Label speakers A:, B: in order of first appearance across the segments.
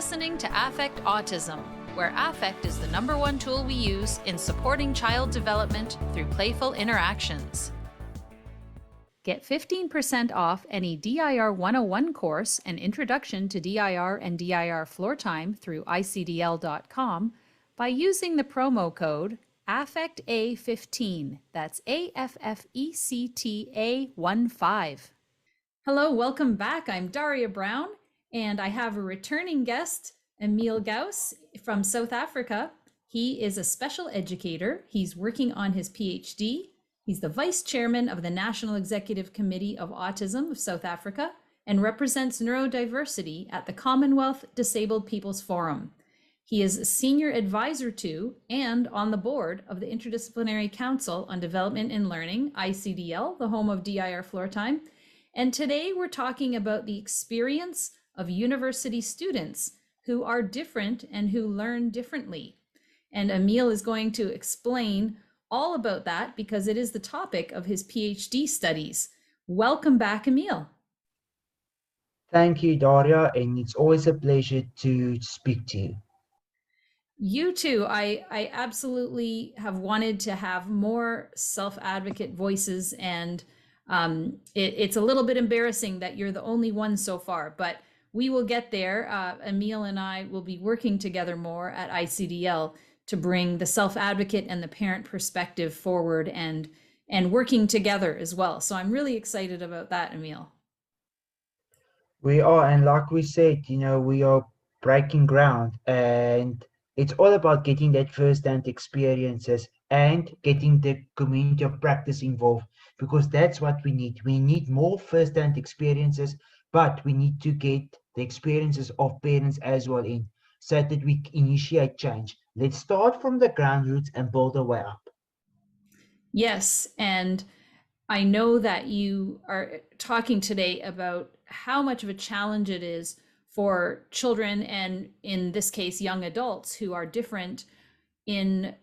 A: listening to Affect Autism, where affect is the #1 tool we use in supporting child development through playful interactions. Get 15% off any DIR 101 course and Introduction to DIR and DIR Floor Time through icdl.com by using the promo code AFFECTA15. That's AFFECTA15. Hello, welcome back. I'm Daria Brown, and I have a returning guest, Emil Gauss from South Africa. He is a special educator. He's working on his PhD. He's the vice chairman of the National Executive Committee of Autism of South Africa and represents neurodiversity at the Commonwealth Disabled People's Forum. He is a senior advisor to and on the board of the Interdisciplinary Council on Development and Learning, ICDL, the home of DIR Floor Time. And today we're talking about the experience of university students who are different and who learn differently. And Emil is going to explain all about that because it is the topic of his PhD studies. Welcome back, Emil.
B: Thank you, Daria, and it's always a pleasure to speak to you.
A: You too. I absolutely have wanted to have more self-advocate voices, and it's a little bit embarrassing that you're the only one so far, but we will get there. Emil and I will be working together more at ICDL to bring the self-advocate and the parent perspective forward and working together as well. So I'm really excited about that, Emil.
B: We are, and like we said, we are breaking ground, and it's all about getting that first-hand experiences and getting the community of practice involved, because that's what we need. We need more first-hand experiences, but we need to get the experiences of parents as well in, so that we initiate change. Let's start from the ground roots and build our way up.
A: Yes, and I know that you are talking today about how much of a challenge it is for children, and in this case, young adults who are different in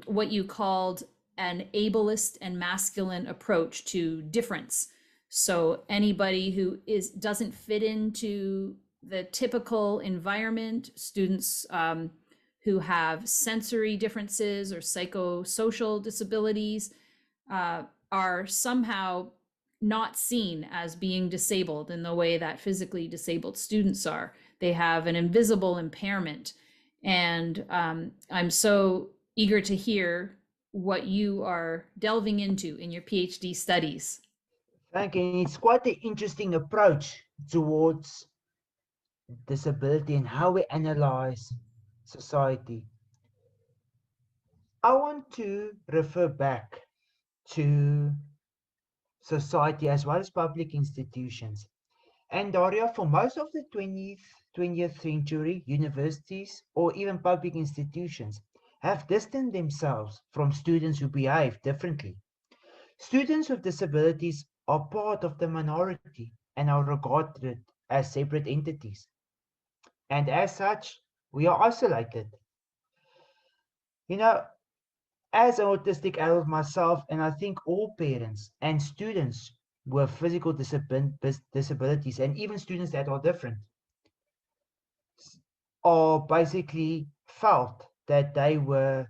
A: what you called an ableist and masculine approach to difference. So anybody who doesn't fit into the typical environment, students who have sensory differences or psychosocial disabilities are somehow not seen as being disabled in the way that physically disabled students are. They have an invisible impairment. And I'm so eager to hear what you are delving into in your PhD studies.
B: Thank you. It's quite an interesting approach towards disability and how we analyze society. I want to refer back to society as well as public institutions. And Daria, for most of the 20th century, universities or even public institutions have distanced themselves from students who behave differently. Students with disabilities are part of the minority and are regarded as separate entities. And as such, we are isolated. As an autistic adult myself, and I think all parents and students with physical disabilities, and even students that are different, are basically felt that they were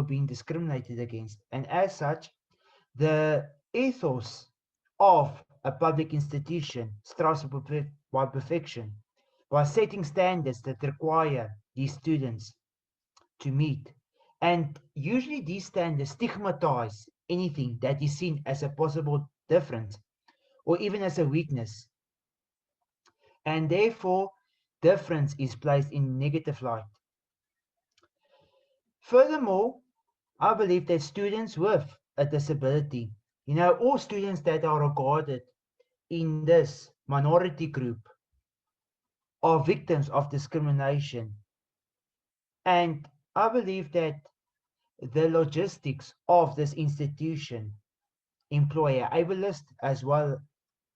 B: being discriminated against. And as such, the ethos of a public institution strives by perfection, by setting standards that require these students to meet. And usually these standards stigmatize anything that is seen as a possible difference or even as a weakness. And therefore, difference is placed in negative light. Furthermore, I believe that students with a disability, all students that are regarded in this minority group are victims of discrimination. And I believe that the logistics of this institution employ ableist as well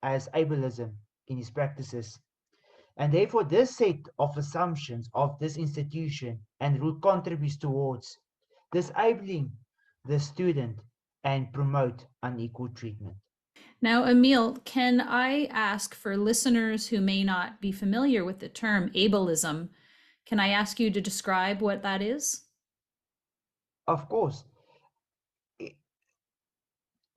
B: as ableism in its practices. And therefore, this set of assumptions of this institution and rule contributes towards disabling the student and promote unequal treatment.
A: Now, Emil, can I ask for listeners who may not be familiar with the term ableism, can I ask you to describe what that is?
B: Of course.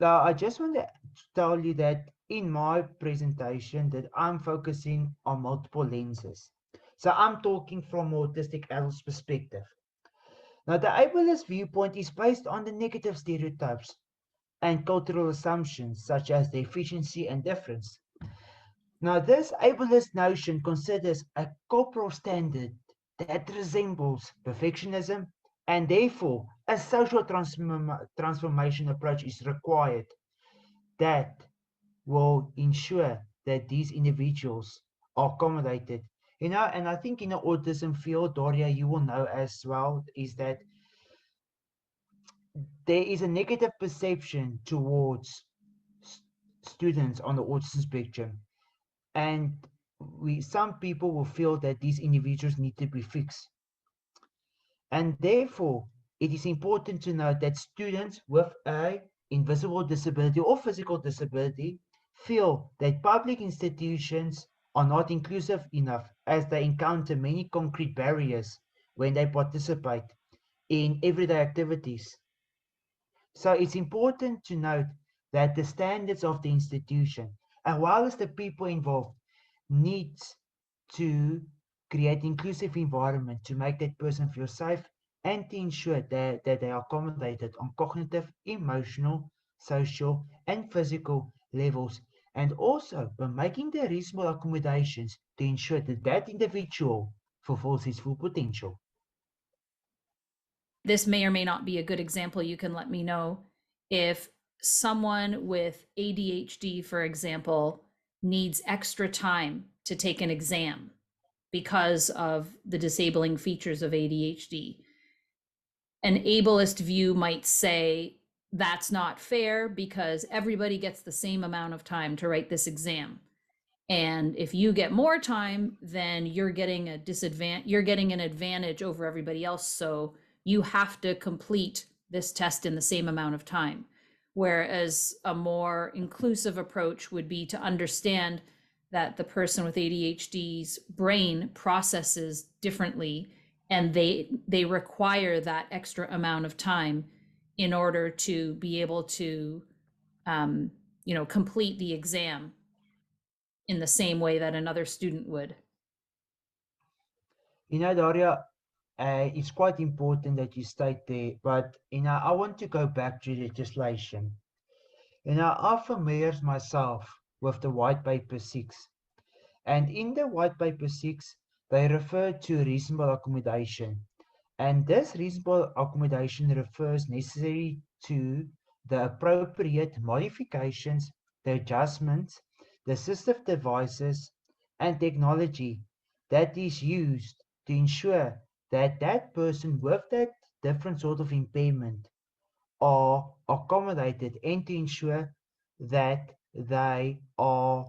B: Now, I just want to tell you that in my presentation that I'm focusing on multiple lenses. So I'm talking from autistic adults' perspective. Now, the ableist viewpoint is based on the negative stereotypes and cultural assumptions such as the efficiency and difference. Now, this ableist notion considers a corporal standard that resembles perfectionism, and therefore a social transformation approach is required that will ensure that these individuals are accommodated. And I think in the autism field, Daria, you will know as well, is that there is a negative perception towards students on the autism spectrum. And some people will feel that these individuals need to be fixed. And therefore, it is important to note that students with a invisible disability or physical disability feel that public institutions are not inclusive enough as they encounter many concrete barriers when they participate in everyday activities. So it's important to note that the standards of the institution, as well as the people involved, needs to create inclusive environment to make that person feel safe and to ensure that they are accommodated on cognitive, emotional, social, and physical levels. And also by making the reasonable accommodations to ensure that that individual fulfills his full potential.
A: This may or may not be a good example. You can let me know if someone with ADHD, for example, needs extra time to take an exam because of the disabling features of ADHD. An ableist view might say that's not fair because everybody gets the same amount of time to write this exam. And if you get more time, then you're getting an advantage over everybody else. So you have to complete this test in the same amount of time. Whereas a more inclusive approach would be to understand that the person with ADHD's brain processes differently, and they require that extra amount of time in order to be able to complete the exam in the same way that another student would.
B: Daria, it's quite important that you state there, but I want to go back to legislation. I'm familiar myself with the White Paper 6, and in the White Paper 6, they refer to reasonable accommodation, and this reasonable accommodation refers necessary to the appropriate modifications, the adjustments, the assistive devices, and technology that is used to ensure that that person with that different sort of impairment are accommodated and to ensure that they are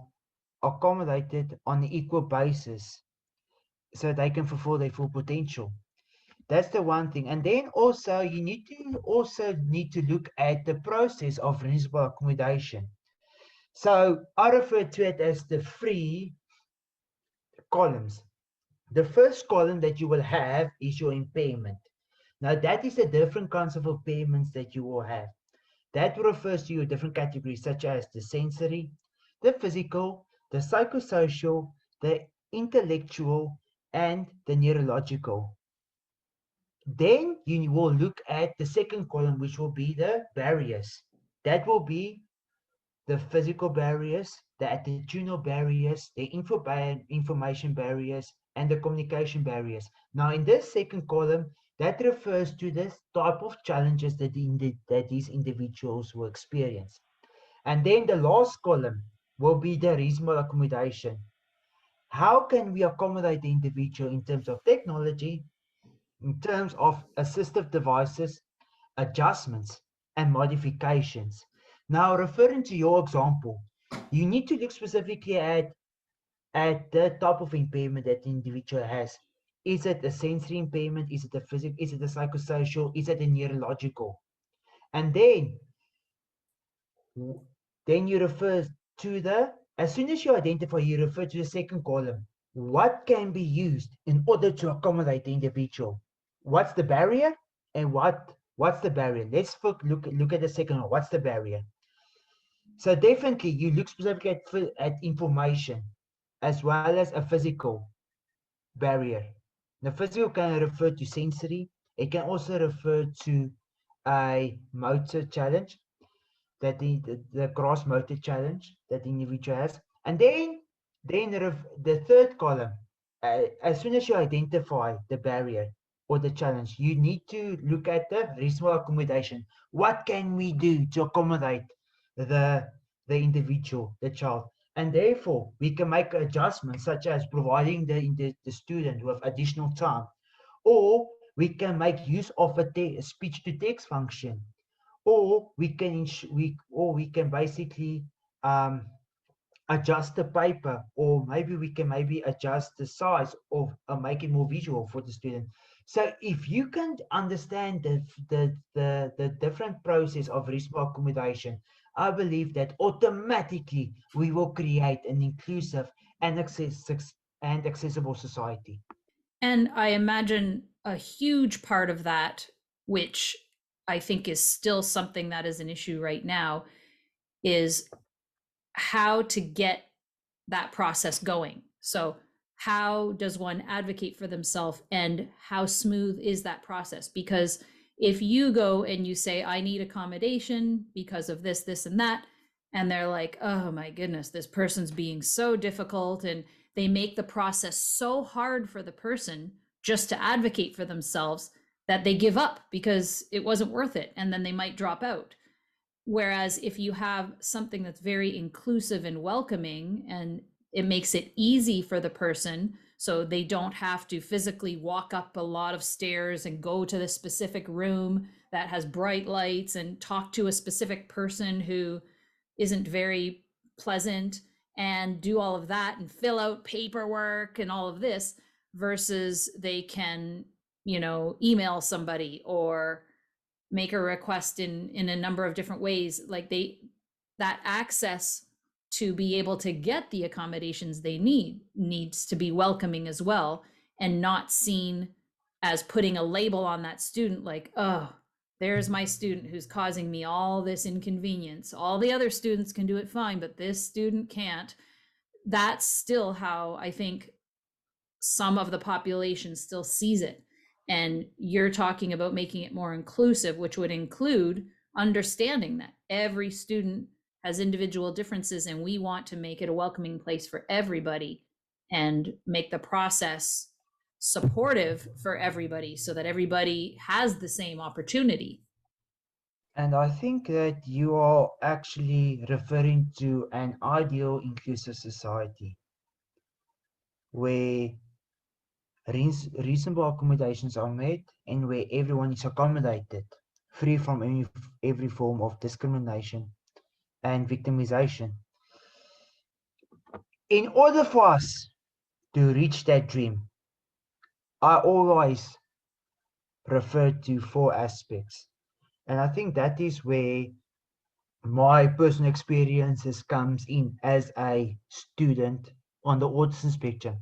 B: accommodated on an equal basis so they can fulfill their full potential. That's the one thing. And then also you need to look at the process of reasonable accommodation. So I refer to it as the three columns. The first column that you will have is your impairment. Now that is the different kinds of impairments that you will have. That refers to your different categories such as the sensory, the physical, the psychosocial, the intellectual, and the neurological. Then you will look at the second column, which will be the barriers. That will be the physical barriers, the attitudinal barriers, the information barriers, and the communication barriers. Now, in this second column, that refers to this type of challenges that these individuals will experience. And then the last column will be the reasonable accommodation. How can we accommodate the individual in terms of technology, in terms of assistive devices, adjustments, and modifications? Now, referring to your example, you need to look specifically at the type of impairment that the individual has. Is it a sensory impairment? Is it a physical? Is it a psychosocial? Is it a neurological? And then Then you refer to as soon as you identify, you refer to the second column. What can be used in order to accommodate the individual? What's the barrier? And what's the barrier? Let's look at the second one. What's the barrier? So definitely you look specifically at information as well as a physical barrier. The physical can refer to sensory. It can also refer to a motor challenge, that the gross motor challenge that the individual has. And then the third column, as soon as you identify the barrier or the challenge, you need to look at the reasonable accommodation. What can we do to accommodate the the individual, the child? And therefore, we can make adjustments such as providing the student with additional time, or we can make use of a speech to text function, or we can basically um, adjust the paper, or maybe adjust the size of make it more visual for the student. So if you can understand the different process of reasonable accommodation, I believe that automatically we will create an inclusive and accessible society.
A: And I imagine a huge part of that, which I think is still something that is an issue right now, is how to get that process going. So, how does one advocate for themselves and how smooth is that process? Because if you go and you say, I need accommodation because of this, this, and that, and they're like, oh my goodness, this person's being so difficult, and they make the process so hard for the person just to advocate for themselves that they give up because it wasn't worth it, and then they might drop out. Whereas if you have something that's very inclusive and welcoming, and it makes it easy for the person, so they don't have to physically walk up a lot of stairs and go to the specific room that has bright lights and talk to a specific person who isn't very pleasant and do all of that and fill out paperwork and all of this, versus they can, email somebody or make a request in a number of different ways. Like, that access to be able to get the accommodations they need needs to be welcoming as well, and not seen as putting a label on that student, like, oh, there's my student who's causing me all this inconvenience. All the other students can do it fine, but this student can't. That's still how I think some of the population still sees it. And you're talking about making it more inclusive, which would include understanding that every student has individual differences, and we want to make it a welcoming place for everybody and make the process supportive for everybody so that everybody has the same opportunity.
B: And I think that you are actually referring to an ideal inclusive society where reasonable accommodations are made and where everyone is accommodated, free from every form of discrimination and victimization. In order for us to reach that dream, I always refer to four aspects. And I think that is where my personal experiences comes in as a student on the autism spectrum.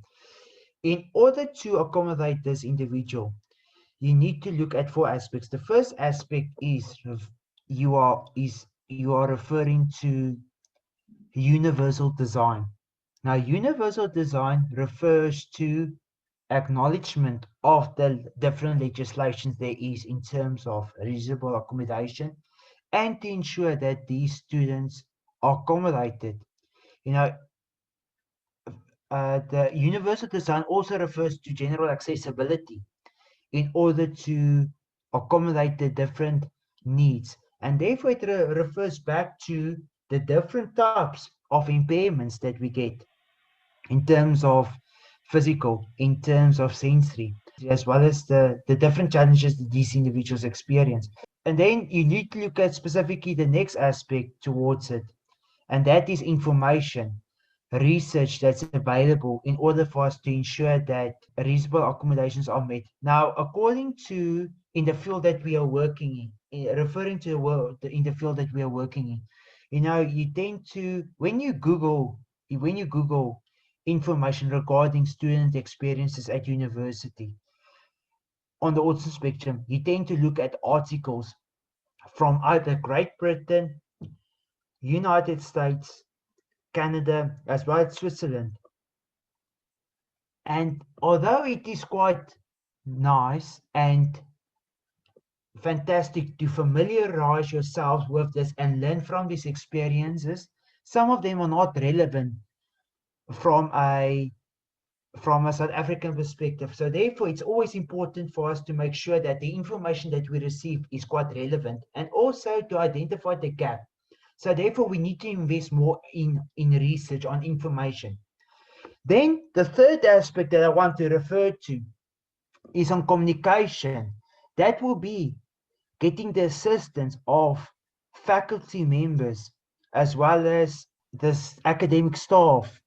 B: In order to accommodate this individual, you need to look at four aspects. The first aspect is you are referring to universal design. Now, universal design refers to acknowledgement of the different legislations there is in terms of reasonable accommodation, and to ensure that these students are accommodated. You know, the universal design also refers to general accessibility in order to accommodate the different needs. And therefore, it refers back to the different types of impairments that we get in terms of physical, in terms of sensory, as well as the different challenges that these individuals experience. And then you need to look at specifically the next aspect towards it, and that is information, research that's available in order for us to ensure that reasonable accommodations are met. Now, according to in the field that we are working in referring to the world in the field that we are working in, You tend to, when you Google information regarding student experiences at university on the autism spectrum, you tend to look at articles from either Great Britain, United States, Canada, as well as Switzerland. And although it is quite nice and fantastic to familiarize yourselves with this and learn from these experiences, some of them are not relevant from a South African perspective. So therefore, it's always important for us to make sure that the information that we receive is quite relevant and also to identify the gap. So therefore, we need to invest more in research on information. Then the third aspect that I want to refer to is on communication. That will be getting the assistance of faculty members as well as this academic staff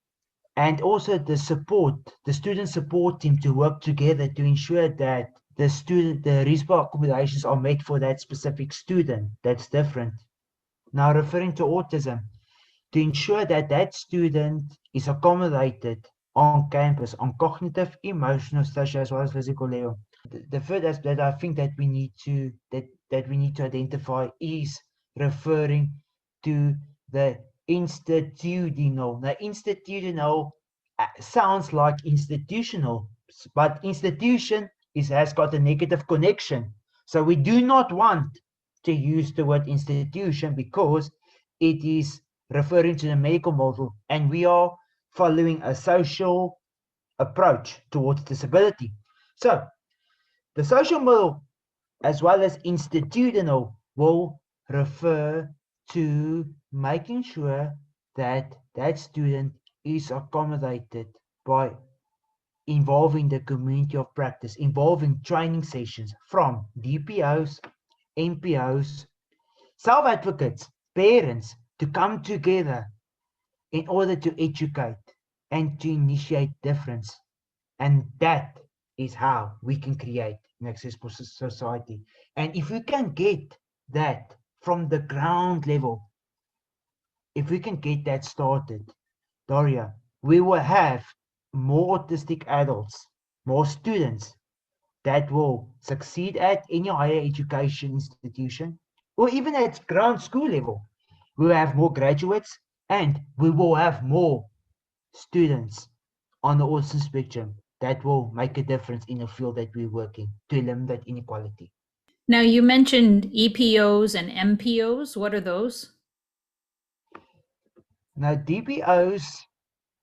B: and also the student support team to work together to ensure that the reasonable accommodations are made for that specific student that's different. Now, referring to autism, to ensure that that student is accommodated on campus on cognitive, emotional, social, as well as physical level. The third aspect that I think that we need to identify is referring to the institutional. Now, institutional sounds like institutional, but institution has got a negative connection. So we do not want to use the word institution because it is referring to the medical model, and we are following a social approach towards disability. So the social model as well as institutional will refer to making sure that that student is accommodated by involving the community of practice, involving training sessions from DPOs, NPOs, self-advocates, parents to come together in order to educate and to initiate difference. And that is how we can create an accessible society. And if we can get that from the ground level, if we can get that started, Daria, we will have more autistic adults, more students that will succeed at any higher education institution, or even at ground school level. We will have more graduates and we will have more students on the autism spectrum that will make a difference in the field that we're working to eliminate inequality.
A: Now, you mentioned EPOs and MPOs. What are those?
B: Now, DPOs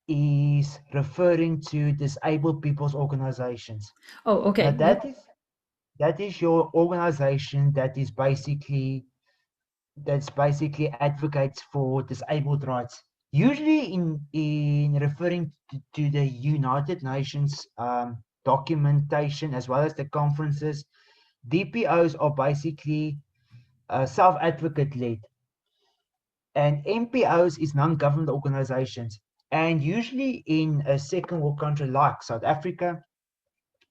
B: is referring to disabled people's organizations.
A: Oh,
B: Now,
A: okay. Yep.
B: that is your organization that's basically advocates for disabled rights. Usually, in referring to the United Nations documentation as well as the conferences, DPOs are basically self-advocate led, and NPOs is non-government organizations. And usually in a second world country like South Africa,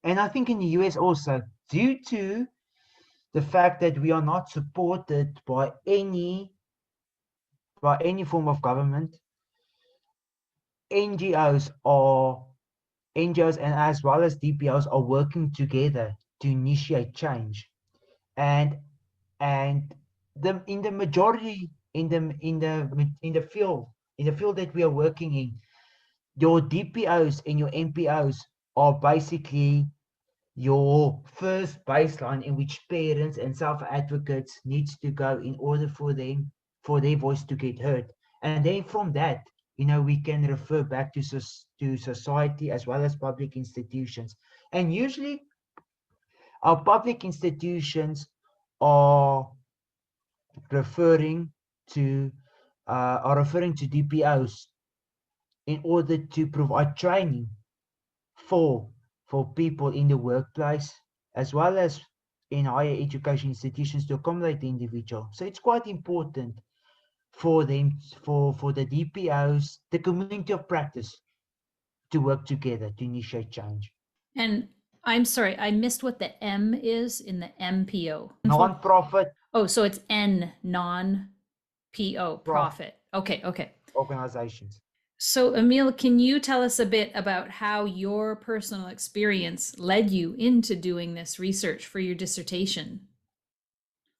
B: and I think in the US also, due to the fact that we are not supported by any form of government, NGOs are NGOs and as well as DPOs are working together to initiate change. And and in the majority in the field that we are working in, your DPOs and your NPOs are basically your first baseline in which parents and self-advocates needs to go in order for their voice to get heard. And then from that, we can refer back to society as well as public institutions. And usually our public institutions are referring to DPOs in order to provide training for people in the workplace as well as in higher education institutions to accommodate the individual. So it's quite important for them for the DPOs, the community of practice, to work together to initiate change.
A: And I'm sorry, I missed what the M is in the MPO.
B: Non-profit.
A: Oh, so it's N, non. PO, profit. Okay, okay.
B: Organizations.
A: So, Emil, can you tell us a bit about how your personal experience led you into doing this research for your dissertation?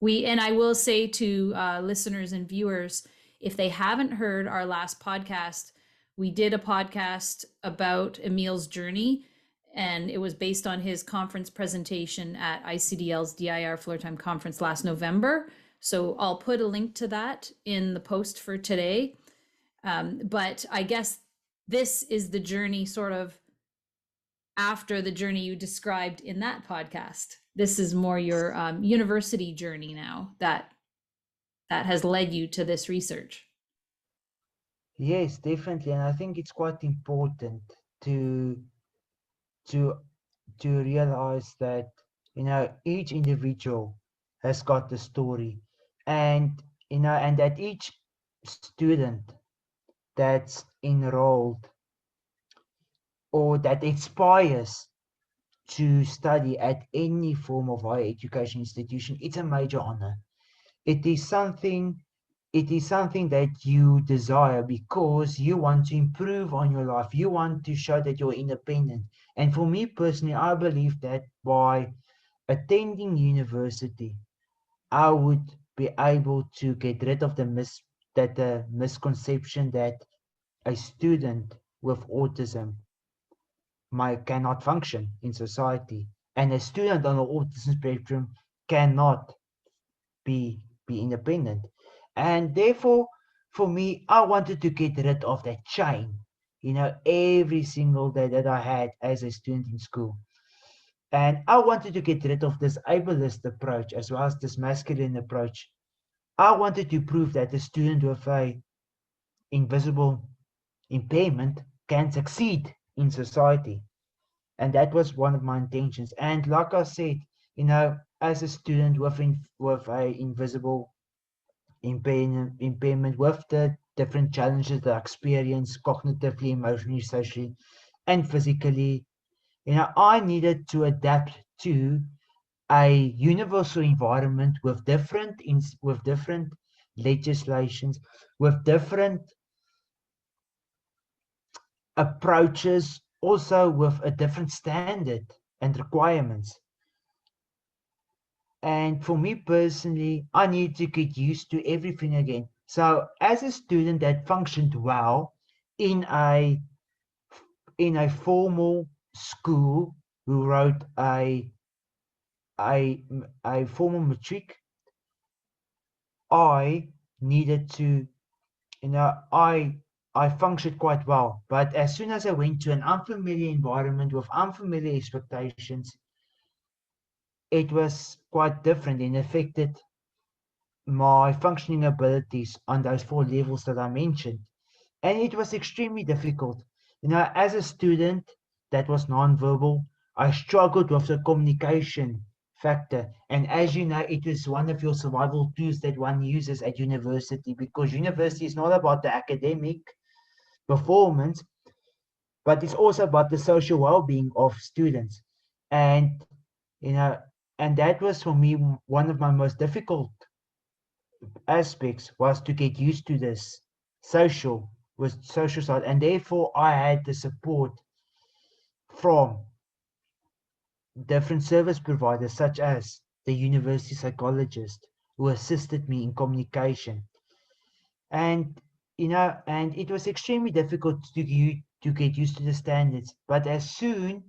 A: And I will say to listeners and viewers, if they haven't heard our last podcast, we did a podcast about Emil's journey, and it was based on his conference presentation at ICDL's DIR Floor Time Conference last November. So I'll put a link to that in the post for today. But I guess this is the journey sort of after the journey you described in that podcast. This is more your university journey now that has led you to this research.
B: Yes, definitely. And I think it's quite important to to to realize that each individual has got a story, and and that each student that's enrolled or that aspires to study at any form of higher education institution, it's a major honor. It is something that you desire because you want to improve on your life. You want to show that you're independent. And for me personally, I believe that by attending university, I would be able to get rid of the misconception that a student with autism cannot function in society, and a student on the autism spectrum cannot be independent. And therefore, for me, I wanted to get rid of that chain, every single day that I had as a student in school. And I wanted to get rid of this ableist approach as well as this masculine approach. I wanted to prove that a student with a invisible impairment can succeed in society. And that was one of my intentions. And like I said, as a student with a invisible impairment, with the different challenges that I experience cognitively, emotionally, socially, and physically, I needed to adapt to a universal environment with different legislations, with different approaches, also with a different standard and requirements. And for me personally, I need to get used to everything again. So as a student that functioned well in a formal school, who wrote a formal matric, I needed to, I functioned quite well. But as soon as I went to an unfamiliar environment with unfamiliar expectations, it was quite different and affected my functioning abilities on those four levels that I mentioned. And it was extremely difficult. As a student that was nonverbal, I struggled with the communication factor. And as you know, it is one of your survival tools that one uses at university, because university is not about the academic performance, but it's also about the social well-being of students. And you know, and that was for me one of my most difficult aspects, was to get used to this social side, and therefore I had the support from different service providers such as the university psychologist, who assisted me in communication. And and it was extremely difficult to get used to the standards, but as soon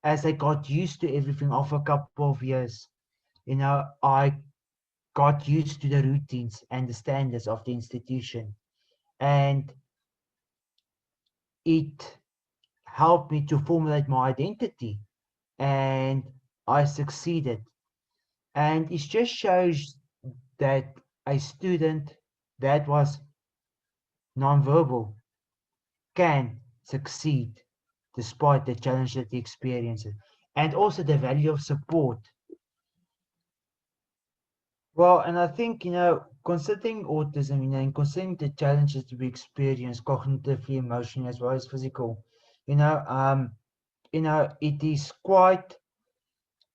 B: as I got used to everything after a couple of years, I got used to the routines and the standards of the institution, and it helped me to formulate my identity, and I succeeded. And it just shows that a student that was nonverbal can succeed despite the challenge that he experiences, and also the value of support. Well, and I think, considering autism, and considering the challenges that we experience cognitively, emotionally, as well as physical, you know, um, it is quite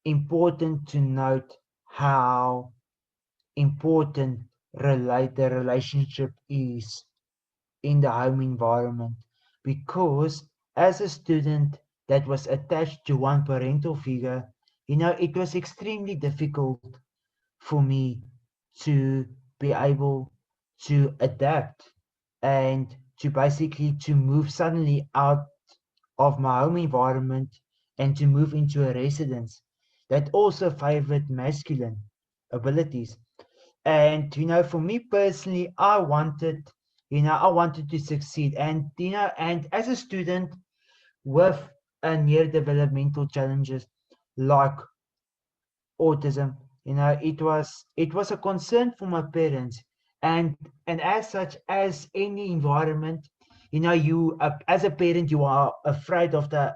B: important to note how important the relationship is in the home environment, because as a student that was attached to one parental figure, it was extremely difficult for me to be able to adapt and to basically to move suddenly out of my home environment and to move into a residence that also favored masculine abilities. And for me personally, I wanted to succeed. And and as a student with a near developmental challenges like autism, it was a concern for my parents. And as such, as any environment, you as a parent, you are afraid of the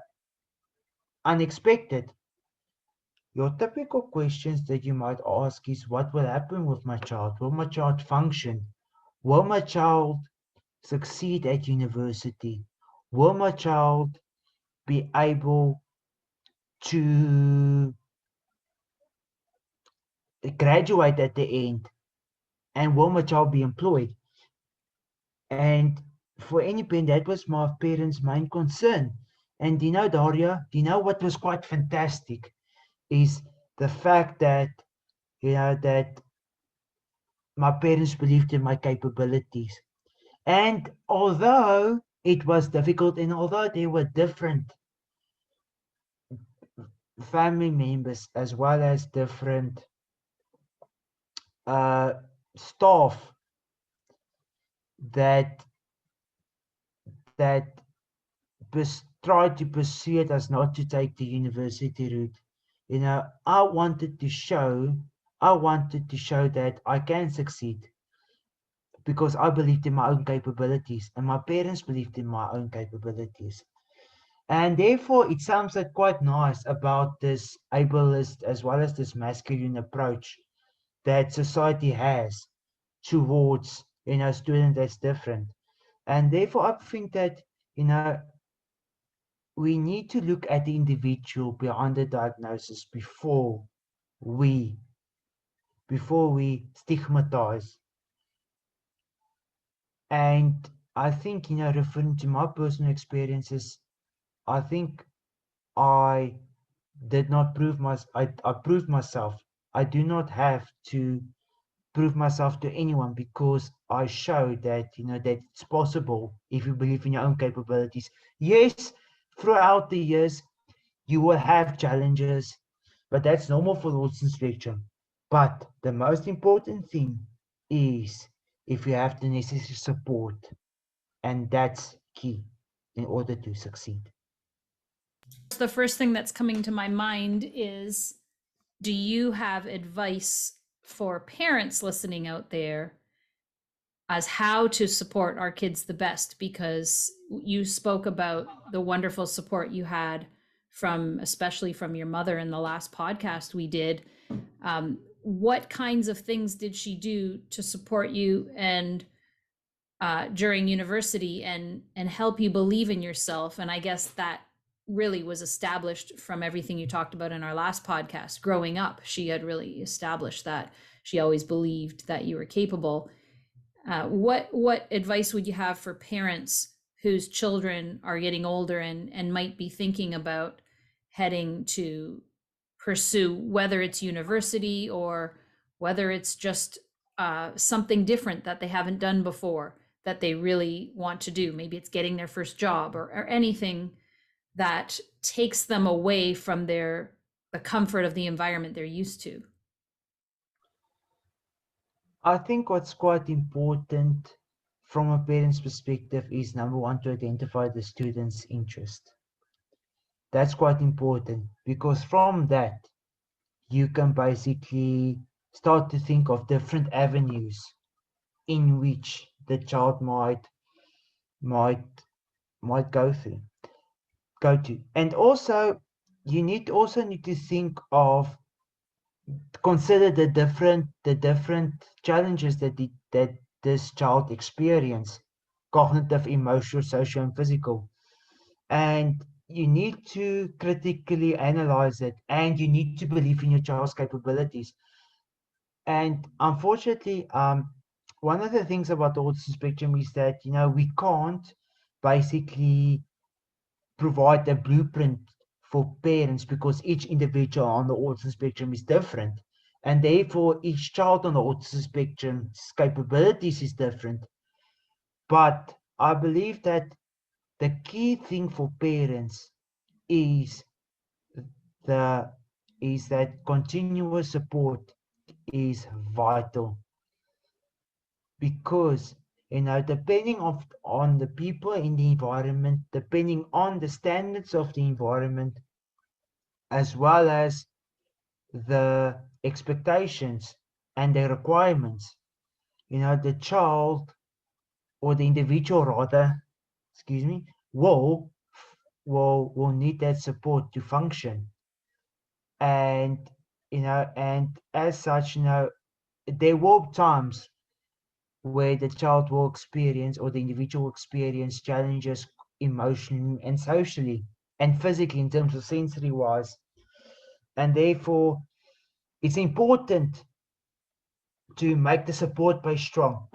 B: unexpected. Your typical questions that you might ask is, what will happen with my child? Will my child function? Will my child succeed at university? Will my child be able to graduate at the end? And will my child be employed? And for any parent, that was my parents' main concern. And Daria, what was quite fantastic is the fact that, that my parents believed in my capabilities. And although it was difficult, and although there were different family members as well as different uh, staff that that tried to persuade us not to take the university route. I wanted to show that I can succeed because I believed in my own capabilities, and my parents believed in my own capabilities. And therefore, it sounds like quite nice about this ableist as well as this masculine approach that society has towards student that's different. And therefore, I think that we need to look at the individual behind the diagnosis we before we stigmatize. And I think, referring to my personal experiences, I think I did not I proved myself. I do not have to prove myself to anyone, because I showed that that it's possible if you believe in your own capabilities. Yes, throughout the years you will have challenges, but that's normal for the autism spectrum. But the most important thing is if you have the necessary support, and that's key in order to succeed.
A: The first thing that's coming to my mind is, do you have advice for parents listening out there as how to support our kids the best? Because you spoke about the wonderful support you had from, especially from your mother in the last podcast we did. What kinds of things did she do to support you and during university and help you believe in yourself? And I guess that really was established from everything you talked about in our last podcast. Growing up, she had really established that she always believed that you were capable. What advice would you have for parents whose children are getting older and might be thinking about heading to pursue, whether it's university or whether it's just something different that they haven't done before that they really want to do? Maybe it's getting their first job, or anything that takes them away from the comfort of the environment they're used to.
B: I think what's quite important from a parent's perspective is, number one, to identify the student's interest. That's quite important, because from that you can basically start to think of different avenues in which the child might might go to. And also you need to think of consider the different challenges that this child experience: cognitive, emotional, social, and physical. And you need to critically analyze it, and you need to believe in your child's capabilities. And unfortunately, one of the things about the autism spectrum is that, we can't basically provide a blueprint for parents because each individual on the autism spectrum is different. And therefore, each child on the autism spectrum's capabilities is different. But I believe that the key thing for parents is the is that continuous support is vital, because depending on the people in the environment, depending on the standards of the environment, as well as the expectations and the requirements, the child, or the individual rather, excuse me, will need that support to function. And as such, there will be times where the child will experience, or the individual will experience, challenges emotionally and socially and physically, in terms of sensory wise. And therefore, it's important to make the support base strong,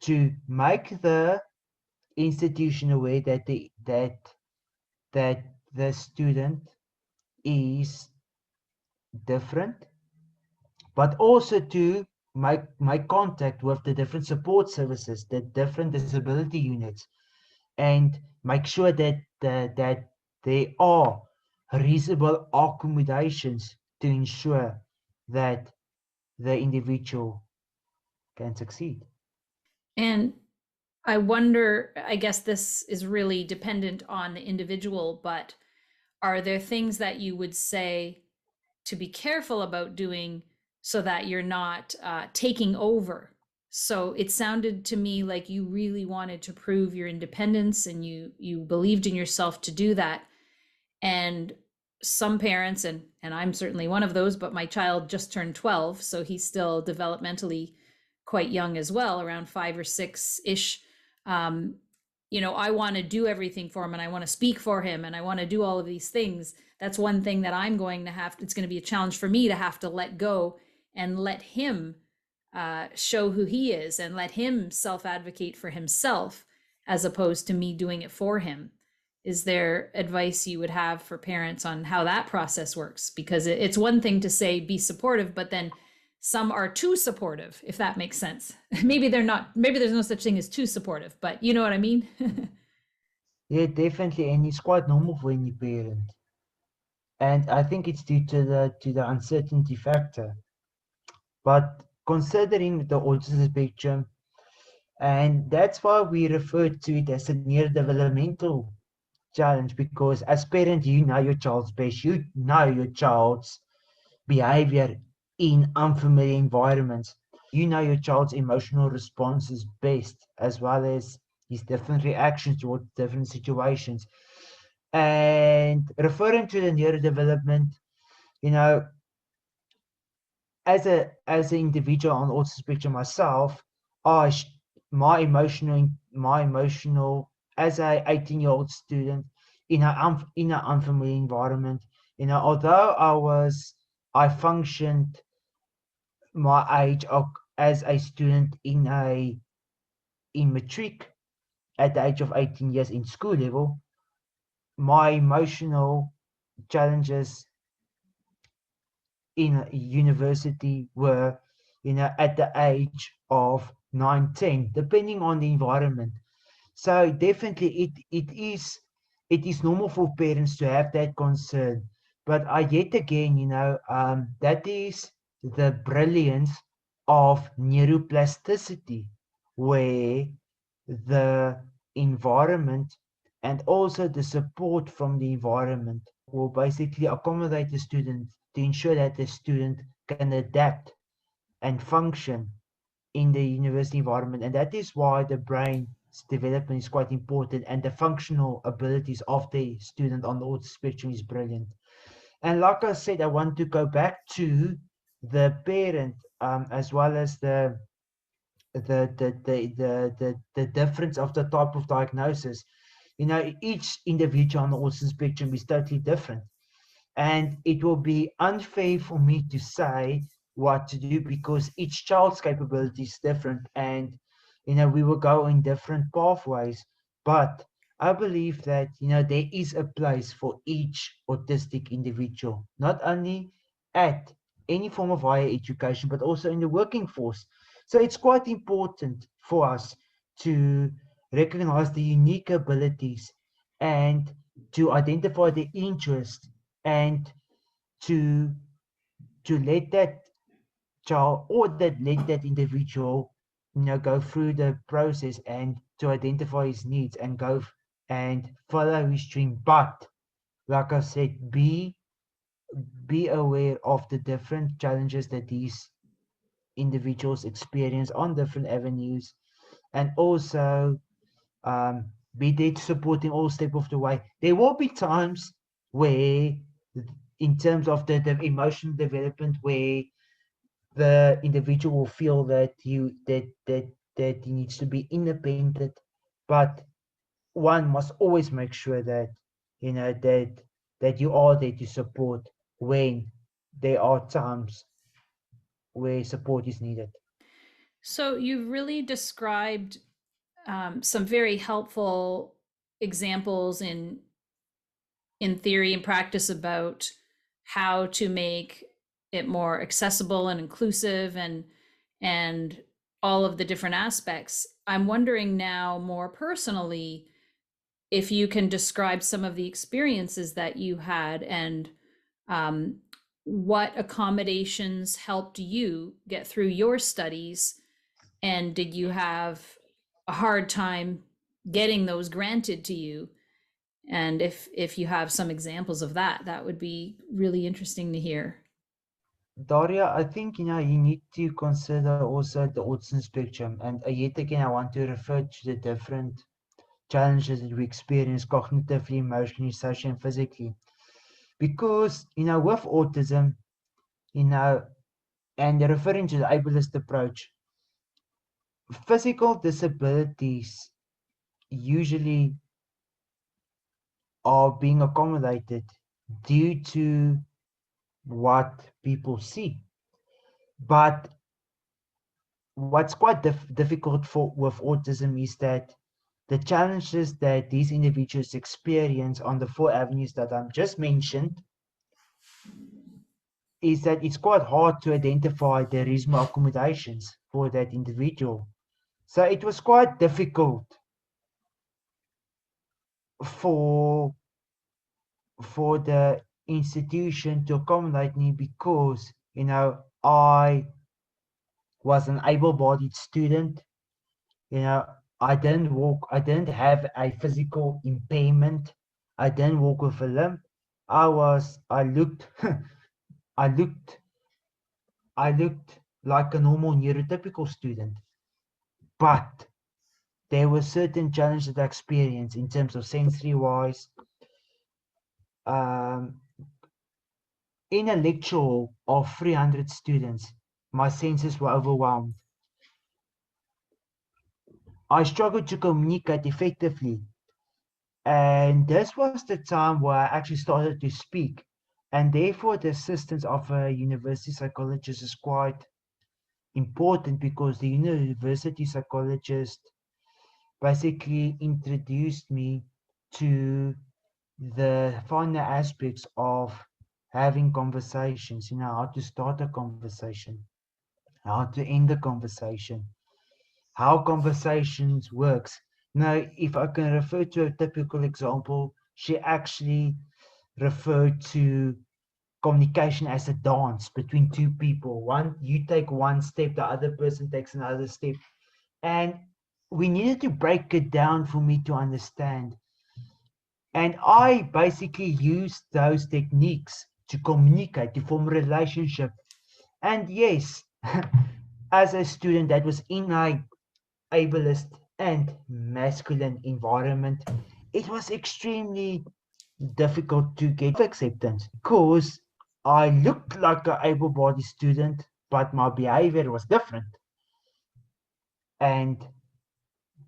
B: to make the institution aware that the student is different, but also to make contact with the different support services, the different disability units, and make sure that there are reasonable accommodations to ensure that the individual can succeed.
A: And I wonder, I guess this is really dependent on the individual, but are there things that you would say to be careful about doing so that you're not taking over? So it sounded to me like you really wanted to prove your independence and you believed in yourself to do that. And some parents, and I'm certainly one of those, but my child just turned 12, so he's still developmentally quite young as well, around 5 or 6 ish. um, I want to do everything for him, and I want to speak for him, and I want to do all of these things. That's one thing that I'm going to have, it's going to be a challenge for me to have to let go and let him show who he is and let him self advocate for himself, as opposed to me doing it for him. Is there advice you would have for parents on how that process works? Because it's one thing to say be supportive, but then some are too supportive, if that makes sense. Maybe they're not, maybe there's no such thing as too supportive, but you know what I mean?
B: Yeah, definitely, and it's quite normal for any parent. And I think it's due to the uncertainty factor. But considering the autism spectrum, and that's why we refer to it as a neurodevelopmental challenge, because as parent, you know your child's best, you know your child's behavior in unfamiliar environments. You know your child's emotional responses best, as well as his different reactions towards different situations. And referring to the neurodevelopment, you know, as an individual on the autism spectrum myself, I my emotional as a 18-year-old student in an unfamiliar environment, although I functioned my age as a student in matric at the age of 18 years in school level, my emotional challenges in university were, at the age of 19, depending on the environment. So definitely it is normal for parents to have that concern. But yet again, that is the brilliance of neuroplasticity, where the environment and also the support from the environment will basically accommodate the student to ensure that the student can adapt and function in the university environment. And that is why the brain's development is quite important, and the functional abilities of the student on the autism spectrum is brilliant. And like I said, I want to go back to the parent, as well as the difference of the type of diagnosis. Each individual on the autism spectrum is totally different. And it will be unfair for me to say what to do because each child's capability is different, and we will go in different pathways. But I believe that there is a place for each autistic individual, not only at any form of higher education but also in the working force. So it's quite important for us to recognize the unique abilities and to identify the interest, and to let that child, or that let that individual go through the process and to identify his needs and and follow his dream. But like I said, be aware of the different challenges that these individuals experience on different avenues, and also um, be there to support him all step of the way. There will be times where, in terms of the emotional development, where the individual will feel that he needs to be independent, but one must always make sure that that you are there to support when there are times where support is needed.
A: So you've really described some very helpful examples in theory and practice about how to make it more accessible and inclusive and all of the different aspects. I'm wondering now more personally if you can describe some of the experiences that you had and um, what accommodations helped you get through your studies, and did you have a hard time getting those granted to you? And if you have some examples of that, that would be really interesting to hear.
B: Daria, I think you need to consider also the autism spectrum, and yet again I want to refer to the different challenges that we experience cognitively, emotionally, socially, and physically. Because with autism, you know, and referring to the ableist approach, physical disabilities usually are being accommodated due to what people see. But what's quite difficult with autism is that the challenges that these individuals experience on the four avenues that I've just mentioned is that it's quite hard to identify the reasonable accommodations for that individual. So it was quite difficult for the institution to accommodate me because I was an able-bodied student. You know, I didn't walk. I didn't have a physical impairment. I didn't walk with a limp. I looked. I looked. I looked like a normal neurotypical student. But there were certain challenges that I experienced in terms of sensory wise. Um, in a lecture hall of 300 students, my senses were overwhelmed. I struggled to communicate effectively. And this was the time where I actually started to speak. And therefore, the assistance of a university psychologist is quite important because the university psychologist basically introduced me to the finer aspects of having conversations, how to start a conversation, how to end a conversation, how conversations works. Now, if I can refer to a typical example, she actually referred to communication as a dance between two people. One, you take one step, the other person takes another step. And we needed to break it down for me to understand. And I basically used those techniques to communicate, to form a relationship. And yes, as a student that was in a ableist and masculine environment, it was extremely difficult to get acceptance because I looked like an able bodied student, but my behavior was different. And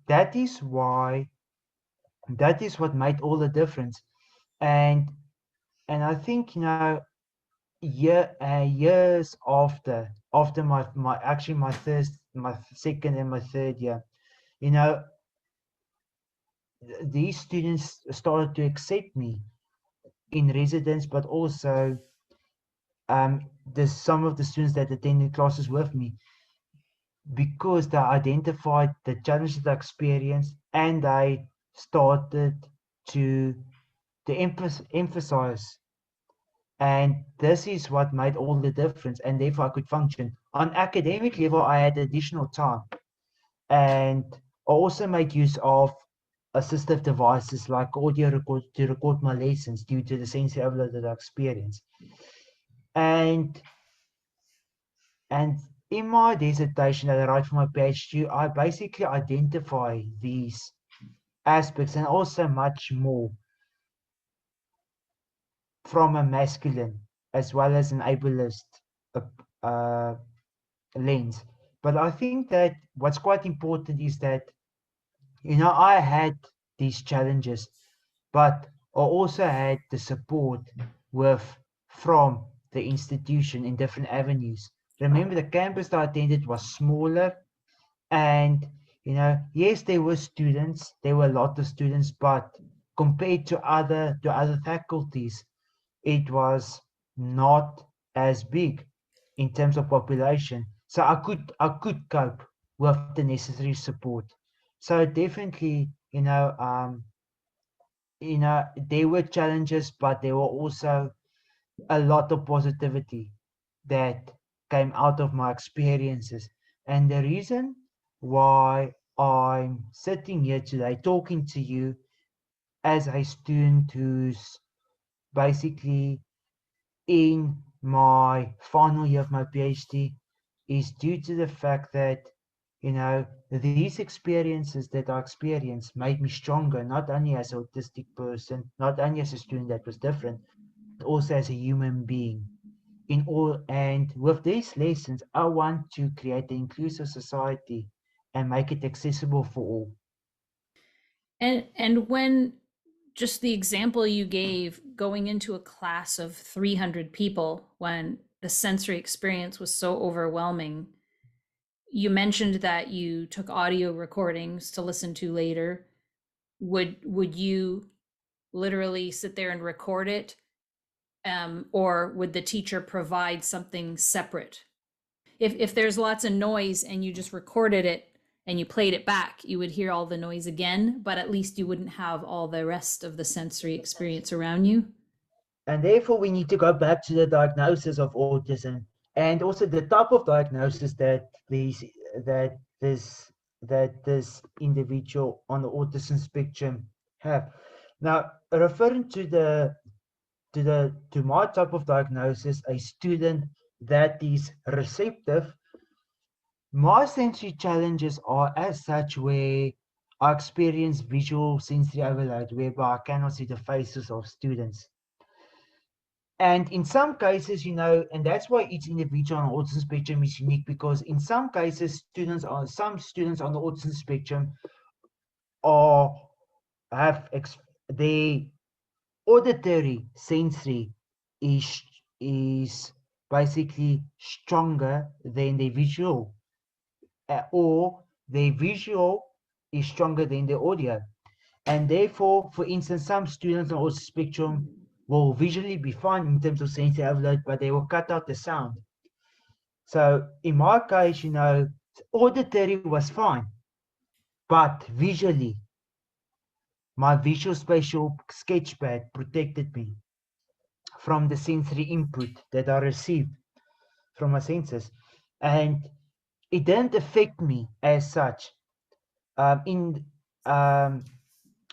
B: that is why, that is what made all the difference. And I think, years after my second and my third year, you know, these students started to accept me in residence, but also there's some of the students that attended classes with me because they identified the challenges they experienced and they started to emphasize. And this is what made all the difference, and therefore I could function. On academic level, I had additional time, and I also made use of assistive devices like audio record to record my lessons due to the sensory overload that I experienced. And and in my dissertation that I write for my PhD, I basically identify these aspects and also much more from a masculine as well as an ableist uh, uh, lens. But I think that what's quite important is that, I had these challenges, but I also had the support with from the institution in different avenues. Remember, the campus that I attended was smaller, and yes, there were students, there were a lot of students, but compared to other faculties, it was not as big in terms of population. So I could cope with the necessary support. So definitely, there were challenges, but there were also a lot of positivity that came out of my experiences. And the reason why I'm sitting here today talking to you as a student who's basically in my final year of my PhD is due to the fact that, these experiences that I experienced made me stronger, not only as an autistic person, not only as a student that was different, but also as a human being. In all, and with these lessons, I want to create an inclusive society and make it accessible for all.
A: And when just the example you gave going into a class of 300 people when the sensory experience was so overwhelming, you mentioned that you took audio recordings to listen to later. Would you literally sit there and record it, or would the teacher provide something separate? If there's lots of noise and you just recorded it and you played it back, you would hear all the noise again, but at least you wouldn't have all the rest of the sensory experience around you.
B: And therefore, we need to go back to the diagnosis of autism and also the type of diagnosis that this this individual on the autism spectrum have. Now, referring to my type of diagnosis, a student that is receptive, my sensory challenges are as such where I experience visual sensory overload, whereby I cannot see the faces of students. And in some cases, and that's why each individual on the autism spectrum is unique, because in some cases, some students on the autism spectrum are have their auditory sensory is is basically stronger than their visual, or their visual is stronger than their audio. And therefore, for instance, some students on autism spectrum will visually be fine in terms of sensory overload, but they will cut out the sound. So in my case, auditory was fine, but visually, my visual spatial sketchpad protected me from the sensory input that I received from my senses. And it didn't affect me as such. In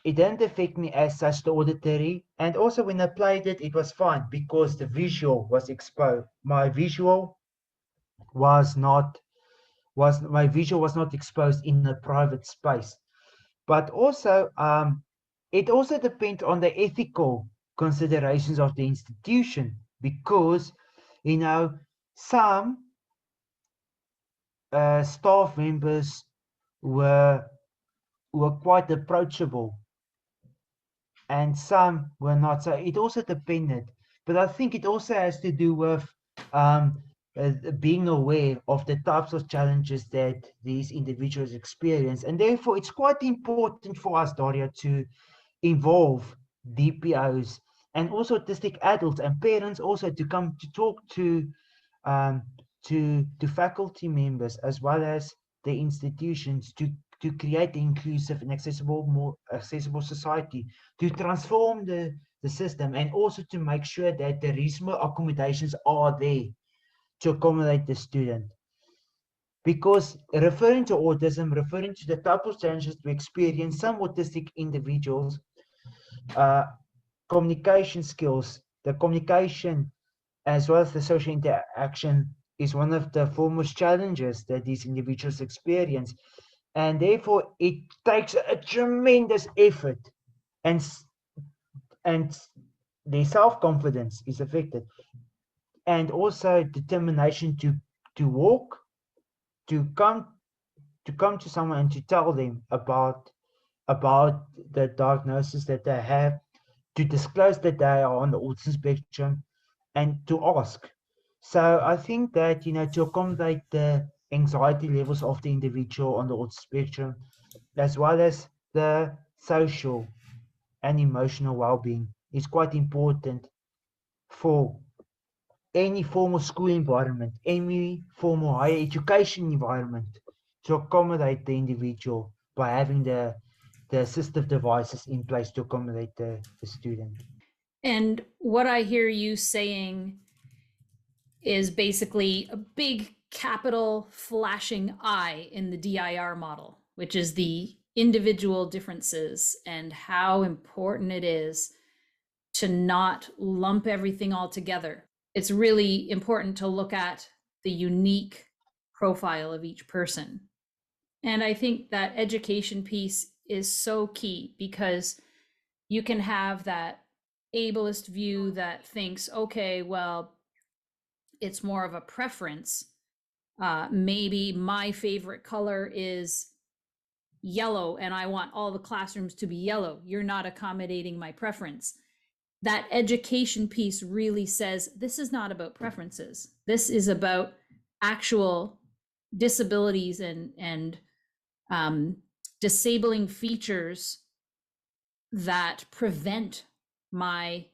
B: It didn't affect me as such, the auditory, and also when I played it, it was fine because the visual was exposed. My visual was not exposed in a private space. But also, it also depends on the ethical considerations of the institution, because you know some staff members were quite approachable and some were not. So it also depended. But I think it also has to do with um, being aware of the types of challenges that these individuals experience. And therefore, it's quite important for us, Daria, to involve DPOs and also autistic adults and parents also to come to talk um, to faculty members as well as the institutions to create an inclusive and accessible, more accessible society, to transform the system and also to make sure that the reasonable accommodations are there to accommodate the student. Because referring to autism, referring to the type of challenges we experience, some autistic individuals, uh, communication skills, the communication as well as the social interaction is one of the foremost challenges that these individuals experience. And therefore, it takes a tremendous effort and, and their self-confidence is affected. And also determination to walk, to come to come to someone and to tell them about the diagnosis that they have, to disclose that they are on the autism spectrum, and to ask. So I think that to accommodate the anxiety levels of the individual on the autism spectrum, as well as the social and emotional well-being, is quite important for any formal school environment, any formal higher education environment, to accommodate the individual by having the assistive devices in place to accommodate the student.
A: And what I hear you saying is basically a big capital flashing I in the DIR model, which is the individual differences and how important it is to not lump everything all together. It's really important to look at the unique profile of each person. And I think that education piece is so key because you can have that ableist view that thinks, okay, well, it's more of a preference. Maybe my favorite color is yellow and I want all the classrooms to be yellow. You're not accommodating my preference. That education piece really says this is not about preferences. This is about actual disabilities and disabling features that prevent my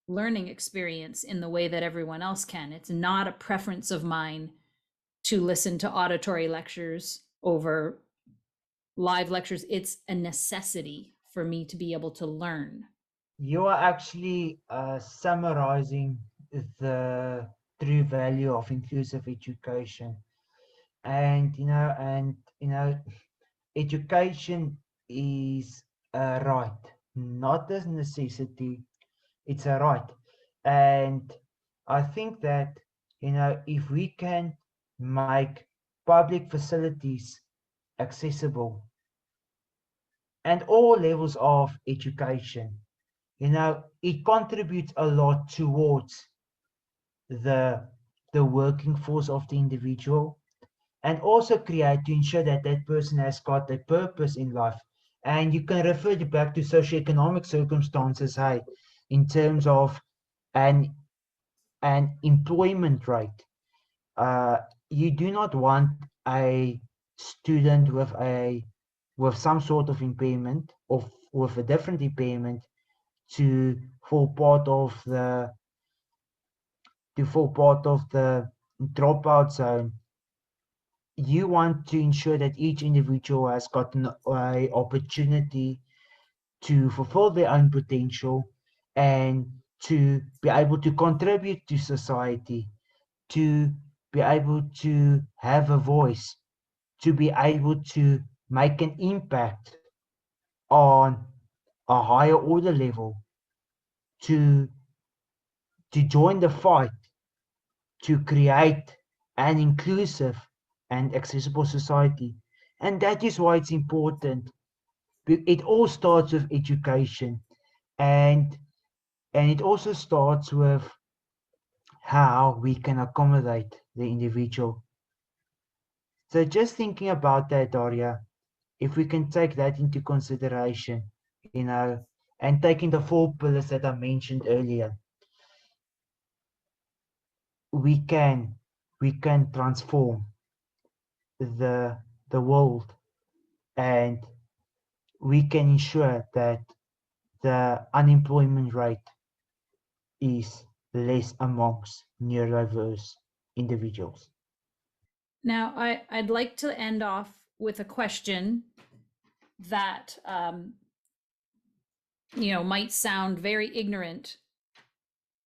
A: learning experience in the way that everyone else can. It's not a preference of mine to listen to auditory lectures over live lectures. It's a necessity for me to be able to learn.
B: You are actually summarizing the true value of inclusive education, and education is a right, not a necessity. It's a right, and I think that if we can make public facilities accessible and all levels of education, it contributes a lot towards the the working force of the individual, and also create to ensure that that person has got a purpose in life. And you can refer back to socioeconomic circumstances, hey, in terms of an an employment rate. You do not want a student with some sort of impairment or with a different impairment to fall part of the dropout zone. You want to ensure that each individual has got an opportunity to fulfill their own potential and to be able to contribute to society, to be able to have a voice, to be able to make an impact on a higher order level, to join the fight to create an inclusive and accessible society. And that is why it's important. It all starts with education, and it also starts with how we can accommodate the individual. So just thinking about that, Daria, if we can take that into consideration, and taking the four pillars that I mentioned earlier, we can transform the world, and we can ensure that the unemployment rate is less amongst neurodiverse individuals.
A: Now, I'd like to end off with a question that might sound very ignorant,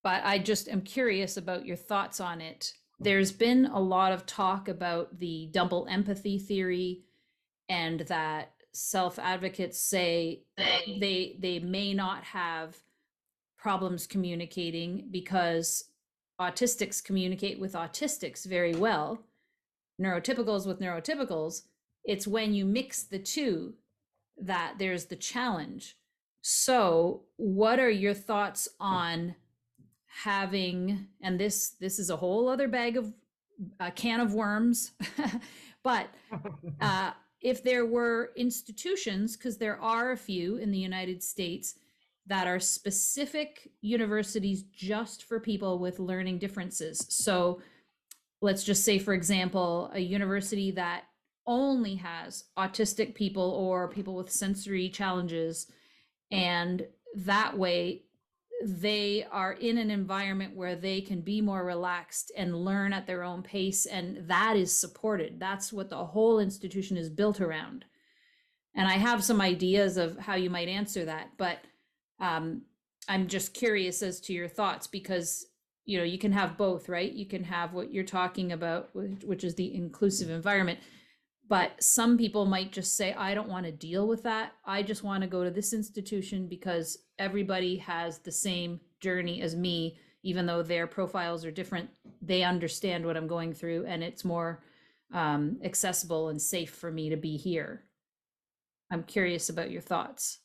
A: but I just am curious about your thoughts on it. There's been a lot of talk about the double empathy theory, and that self-advocates say they may not have problems communicating because autistics communicate with autistics very well, neurotypicals with neurotypicals. It's when you mix the two that there's the challenge. So, what are your thoughts on having, and this is a whole other bag of a can of worms, but if there were institutions, because there are a few in the United States that are specific universities just for people with learning differences. So let's just say, for example, a university that only has autistic people or people with sensory challenges, and that way they are in an environment where they can be more relaxed and learn at their own pace, and that is supported. That's what the whole institution is built around. And I have some ideas of how you might answer that, but I'm just curious as to your thoughts, because you can have both, right? You can have what you're talking about, which is the inclusive environment, but some people might just say, I don't want to deal with that. I just want to go to this institution because everybody has the same journey as me, even though their profiles are different. They understand what I'm going through, and it's more accessible and safe for me to be here. I'm curious about your thoughts.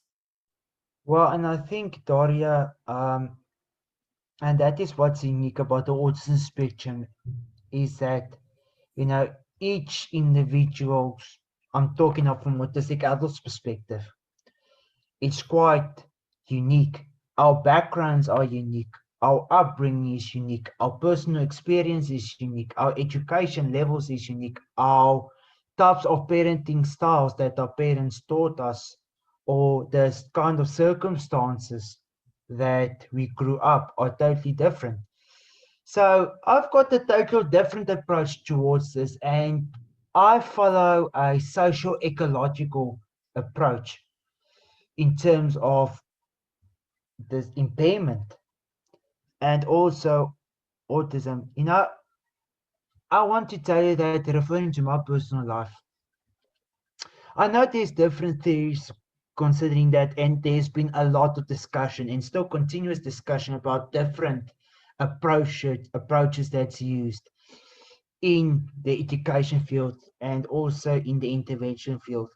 B: Well, and I think, Daria, and that is what's unique about the autism spectrum, is that, you know, each individual, I'm talking of from autistic adults perspective, it's quite unique. Our backgrounds are unique. Our upbringing is unique. Our personal experience is unique. Our education levels is unique. Our types of parenting styles that our parents taught us, or the kind of circumstances that we grew up, are totally different. So I've got a total different approach towards this, and I follow a social ecological approach in terms of this impairment and also autism. I want to tell you that, referring to my personal life, I know there's different theories considering that, and there's been a lot of discussion and still continuous discussion about different approaches that's used in the education field and also in the intervention field.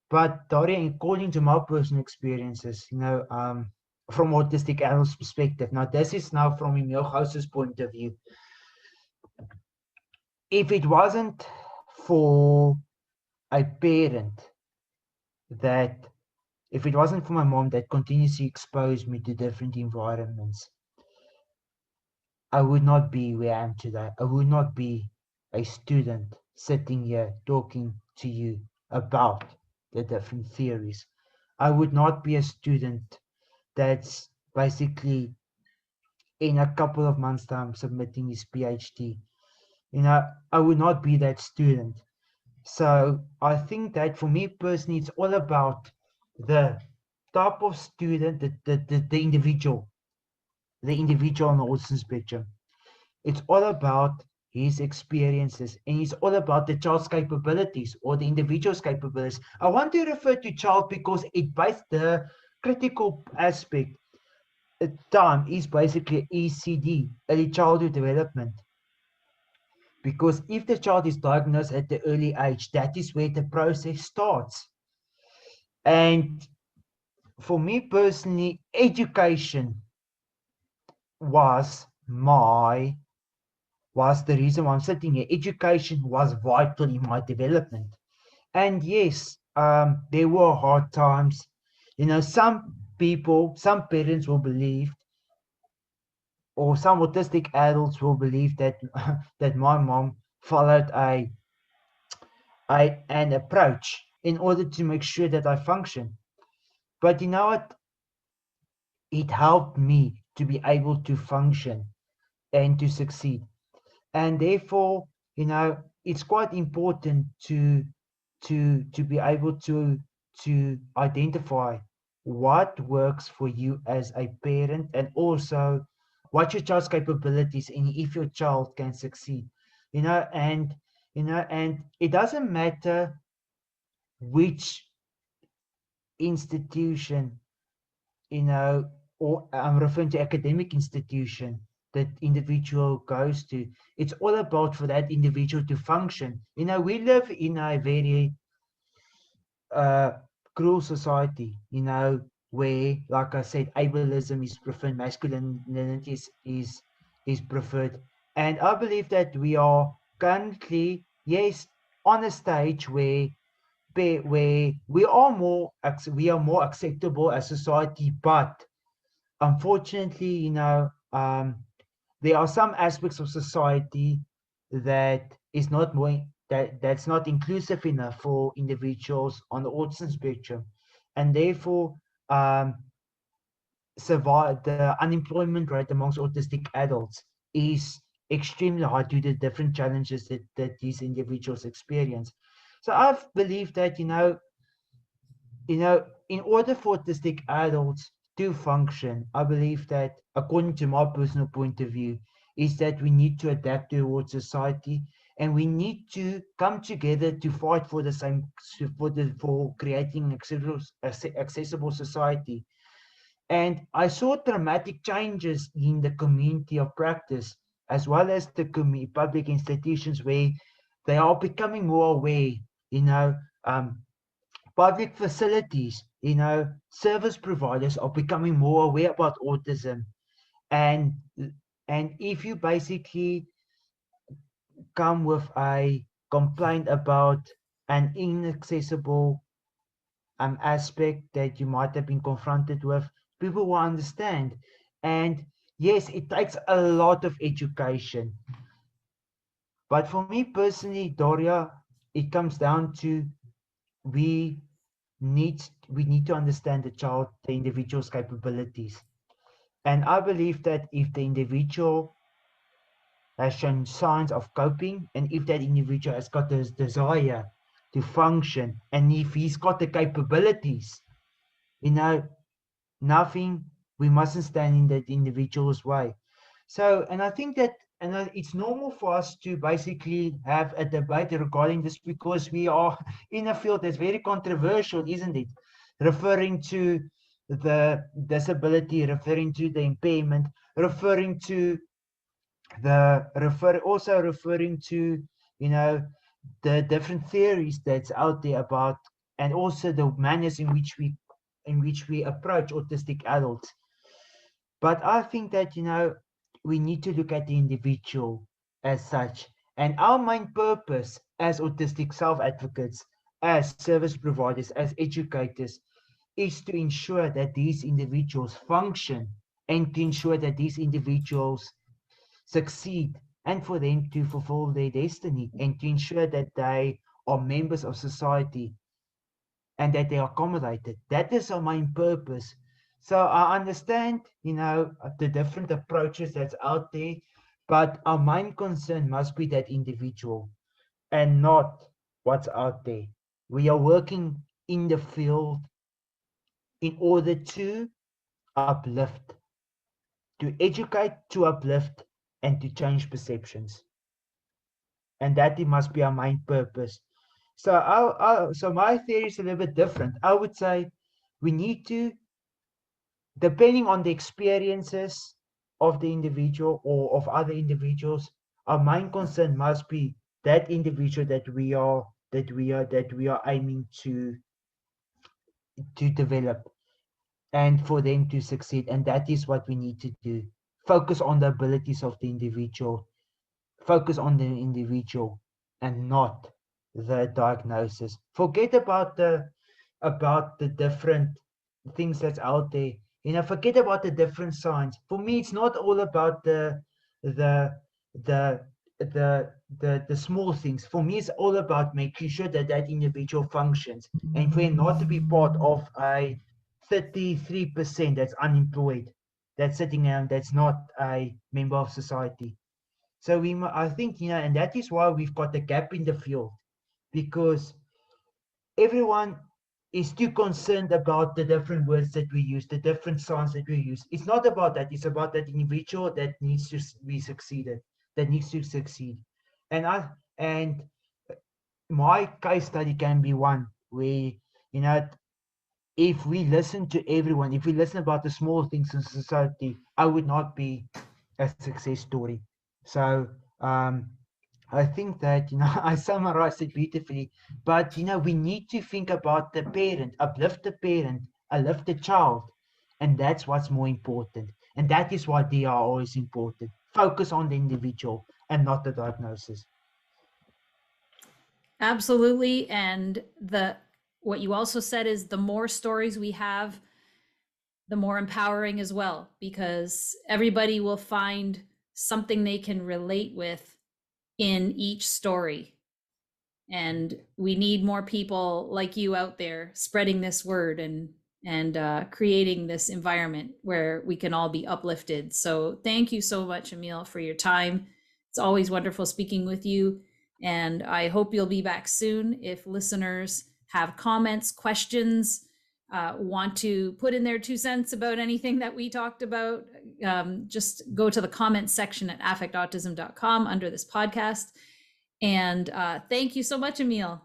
B: But Daria, according to my personal experiences, from autistic adults' perspective, now this is now from Emil Gauss's point of view. If it wasn't for a parent that, if it wasn't for my mom that continuously exposed me to different environments, I would not be where I am today. I would not be a student sitting here talking to you about the different theories. I would not be a student that's basically in a couple of months' time submitting his PhD. I would not be that student. So I think that for me personally, it's all about the type of student, the individual on the autism spectrum. It's all about his experiences, and it's all about the child's capabilities or the individual's capabilities. I want to refer to child because it based the critical aspect time is basically ECD, early childhood development. Because if the child is diagnosed at the early age, that is where the process starts. And for me personally, education was my was the reason why I'm sitting here. Education was vital in my development. And yes, there were hard times. Some people, some parents will believe or some autistic adults will believe that that my mom followed an approach in order to make sure that I function. But you know what? It helped me to be able to function and to succeed. And therefore, it's quite important to be able to identify what works for you as a parent, and also what your child's capabilities, and if your child can succeed. And it doesn't matter which institution, you know or I'm referring to academic institution that individual goes to. It's all about for that individual to function. We live in a very uh, cruel society, where, like I said, ableism is preferred, masculinity is preferred. And I believe that we are currently, yes, on a stage where we are more acceptable as society, but unfortunately, there are some aspects of society that is not more that's not inclusive enough for individuals on the autism spectrum, and therefore, um, survive the unemployment rate amongst autistic adults is extremely high due to different challenges that these individuals experience. So I've believed that in order for autistic adults to function, I believe that, according to my personal point of view, is that we need to adapt towards society, and we need to come together to fight for the same for creating accessible society. And I saw dramatic changes in the community of practice, as well as the public institutions, where they are becoming more aware. You know, um, Public facilities, service providers are becoming more aware about autism. And and if you basically come with a complaint about an inaccessible aspect that you might have been confronted with, people will understand. And yes, it takes a lot of education. But for me personally, Doria, it comes down to we we need to understand the individual's capabilities. And I believe that if the individual has shown signs of coping, and if that individual has got this desire to function, and if he's got the capabilities, you know nothing we mustn't stand in that individual's way. So, and I think that, it's normal for us to basically have a debate regarding this, because we are in a field that's very controversial, isn't it? Referring to the disability, referring to the impairment, referring to also referring to, you know, the different theories that's out there about, and also the manners in which we approach autistic adults. But I think that, we need to look at the individual as such. And our main purpose as autistic self advocates, as service providers, as educators, is to ensure that these individuals function, and to ensure that these individuals succeed, and for them to fulfill their destiny, and to ensure that they are members of society, and that they are accommodated. That is our main purpose. So I understand, the different approaches that's out there, but our main concern must be that individual, and not what's out there. We are working in the field in order to uplift, to educate, to uplift, and to change perceptions. And that it must be our main purpose. So so my theory is a little bit different. I would say we need to, depending on the experiences of the individual or of other individuals, our main concern must be that individual that we are aiming to develop, and for them to succeed. And that is what we need to do. Focus on the abilities of the individual, focus on the individual, and not the diagnosis. Forget about the different things that's out there. Forget about the different signs. For me, it's not all about the the the small things. For me, it's all about making sure that that individual functions, and for him not to be part of a 33% that's unemployed, that's sitting around, that's not a member of society. So I think, and that is why we've got a gap in the field, because everyone is too concerned about the different words that we use, the different sounds that we use. It's not about that. It's about that individual that needs to be succeeded, that needs to succeed. And and my case study can be one where, you know, if we listen to everyone, if we listen about the small things in society, I would not be a success story. So I think that, I summarized it beautifully, but, we need to think about the parent, uplift the parent, uplift the child. And that's what's more important. And that is why they are always important. Focus on the individual and not the diagnosis.
A: Absolutely. And what you also said is the more stories we have, the more empowering as well, because everybody will find something they can relate with in each story. And we need more people like you out there spreading this word and creating this environment where we can all be uplifted. So thank you so much, Emil, for your time. It's always wonderful speaking with you. And I hope you'll be back soon. If listeners have comments, questions, want to put in their 2 cents about anything that we talked about, just go to the comments section at affectautism.com under this podcast. And thank you so much, Emil.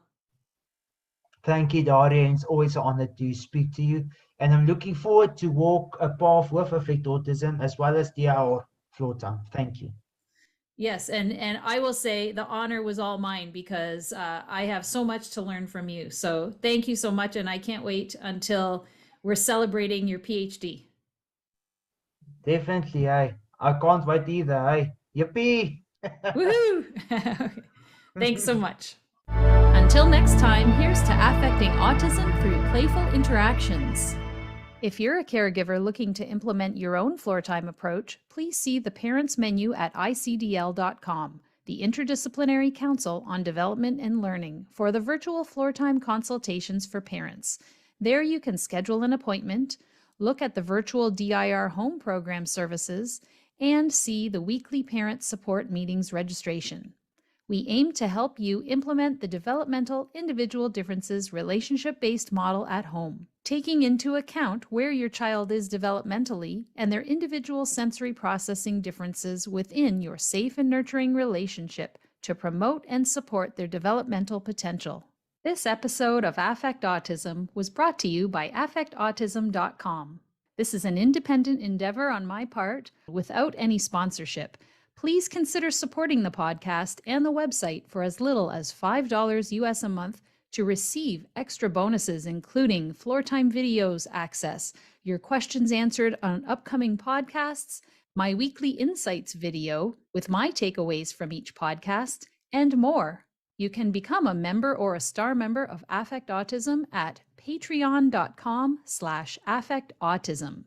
B: Thank you, Daria. It's always an honor to speak to you. And I'm looking forward to walk a path with Affect Autism as well as the hour floor time. Thank you.
A: Yes, and I will say the honor was all mine because I have so much to learn from you. So thank you so much, and I can't wait until we're celebrating your PhD.
B: Definitely, I can't wait either, Yippee!
A: Woohoo! Okay. Thanks so much. Until next time, here's to affecting autism through playful interactions. If you're a caregiver looking to implement your own floor time approach, please see the Parents menu at icdl.com, the Interdisciplinary Council on Development and Learning, for the virtual floor time consultations for parents. There you can schedule an appointment, look at the virtual DIR home program services, and see the weekly parent support meetings registration. We aim to help you implement the developmental individual differences relationship-based model at home, taking into account where your child is developmentally and their individual sensory processing differences within your safe and nurturing relationship to promote and support their developmental potential. This episode of Affect Autism was brought to you by affectautism.com. This is an independent endeavor on my part without any sponsorship. Please consider supporting the podcast and the website for as little as $5 US a month to receive extra bonuses, including floor time videos access, your questions answered on upcoming podcasts, my weekly insights video with my takeaways from each podcast, and more. You can become a member or a star member of Affect Autism at patreon.com/affectautism.